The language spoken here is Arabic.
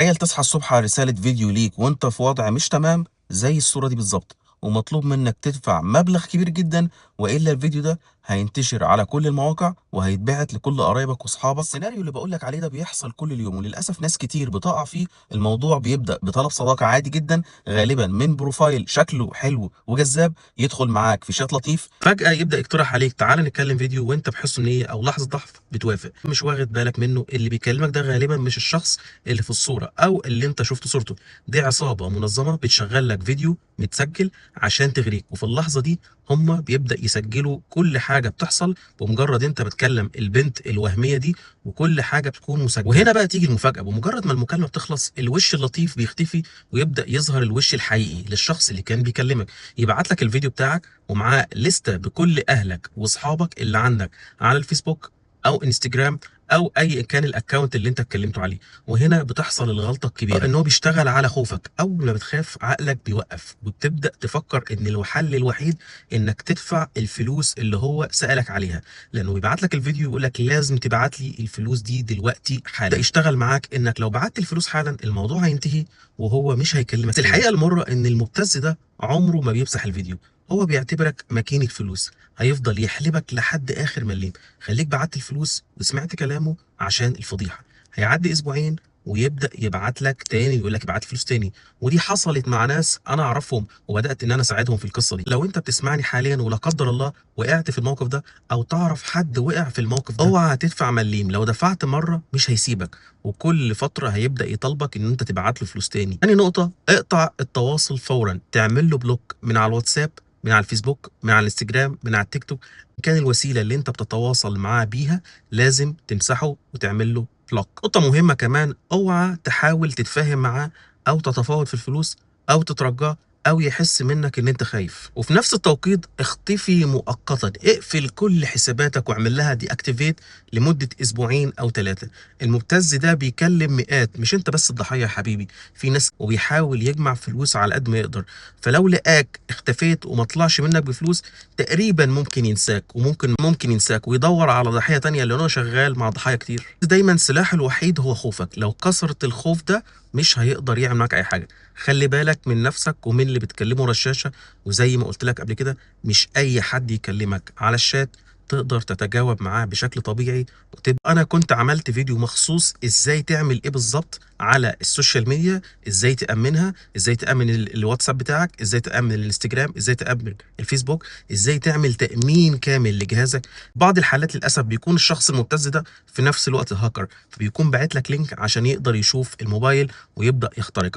تخيل تصحى الصبح على رسالة فيديو ليك وانت في وضع مش تمام زي الصورة دي بالظبط، ومطلوب منك تدفع مبلغ كبير جدا، والا الفيديو ده هينتشر على كل المواقع وهيتبعت لكل قرايبك واصحابك. السيناريو اللي بقولك عليه ده بيحصل كل اليوم، وللاسف ناس كتير بتقع فيه. الموضوع بيبدأ بطلب صداقة عادي جدا، غالبا من بروفايل شكله حلو وجذاب يدخل معاك في شات لطيف، فجأة يبدأ يقترح عليك تعال نتكلم فيديو، وانت بحسن نية او لحظة ضعف بتوافق، مش واخد بالك منه اللي بيكلمك ده غالبا مش الشخص اللي في الصورة أو اللي أنت شفت صورته. دي عصابة منظمة بتشغل لك فيديو متسجل عشان تغريك، وفي اللحظة دي هم بيبدأ يسجلوا كل حاجة بتحصل بمجرد أنت بتكلم البنت الوهمية دي، وكل حاجة بتكون مسجلة. وهنا بقى تيجي المفاجأة، بمجرد ما المكالمة بتخلص الوش اللطيف بيختفي ويبدأ يظهر الوش الحقيقي للشخص اللي كان بيكلمك. يبعت لك الفيديو بتاعك ومعاه لستة بكل أهلك وأصحابك اللي عندك على الفيسبوك أو انستجرام او اي كان الاكونت اللي انت اتكلمته عليه. وهنا بتحصل الغلطه الكبيره، ان هو بيشتغل على خوفك. اول ما بتخاف عقلك بيوقف وبتبدا تفكر ان الحل الوحيد انك تدفع الفلوس اللي هو سالك عليها، لانه بيبعت لك الفيديو يقول لك لازم تبعت لي الفلوس دي دلوقتي حالا. يشتغل معاك انك لو بعت الفلوس حالا الموضوع هينتهي وهو مش هيكلمك. بس الحقيقه المره ان المبتز ده عمره ما بيمسح الفيديو، هو بيعتبرك ماكينة فلوس، هيفضل يحلبك لحد آخر مليم. خليك بعت الفلوس وسمعت كلامه عشان الفضيحة. هيعدي أسبوعين ويبدأ يبعت لك تاني، يقول لك ابعت فلوس تاني. ودي حصلت مع ناس أنا أعرفهم وبدأت إن أنا أساعدهم في القصة دي. لو أنت بتسمعني حاليا ولا قدر الله وقعت في الموقف ده، أو تعرف حد وقع في الموقف ده، اوعى تدفع مليم. لو دفعت مرة مش هيسيبك، وكل فترة هيبدأ يطالبك إن أنت تبعت له فلوس تاني. تاني نقطة، اقطع التواصل فورا، تعمل له بلوك من على الواتساب، من على الفيسبوك، من على الانستجرام، من على التيك توك. كان الوسيله اللي انت بتتواصل معاه بيها لازم تمسحه وتعمل له بلوك. نقطه مهمه كمان، اوعى تحاول تتفاهم معاه او تتفاوض في الفلوس او تترجاه او يحس منك ان انت خايف. وفي نفس التوقيت اختفي مؤقتا، اقفل كل حساباتك واعمل لها دي اكتيفيت لمده اسبوعين او 3. المبتز ده بيكلم مئات، مش انت بس الضحيه يا حبيبي، في ناس، وبيحاول يجمع فلوس على قد ما يقدر. فلو لقاك اختفيت وما طلعش منك بفلوس، تقريبا ممكن ينساك، وممكن ينساك ويدور على ضحيه تانية، لانه شغال مع ضحايا كتير. دايما سلاحه الوحيد هو خوفك، لو كسرت الخوف ده مش هيقدر يعمل معاك اي حاجه. خلي بالك من نفسك ومن اللي بتكلمه على الشاشه. وزي ما قلت لك قبل كده، مش اي حد يكلمك على الشات تقدر تتجاوب معاه بشكل طبيعي وتبقى. انا كنت عملت فيديو مخصوص ازاي تعمل ايه بالظبط على السوشيال ميديا، ازاي تأمنها، ازاي تأمن الواتساب بتاعك، ازاي تأمن الانستجرام، ازاي تأمن الفيسبوك، ازاي تعمل تأمين كامل لجهازك. بعض الحالات للأسف بيكون الشخص المبتز ده في نفس الوقت هاكر، فبيكون باعت لك لينك عشان يقدر يشوف الموبايل ويبدأ يخترقك.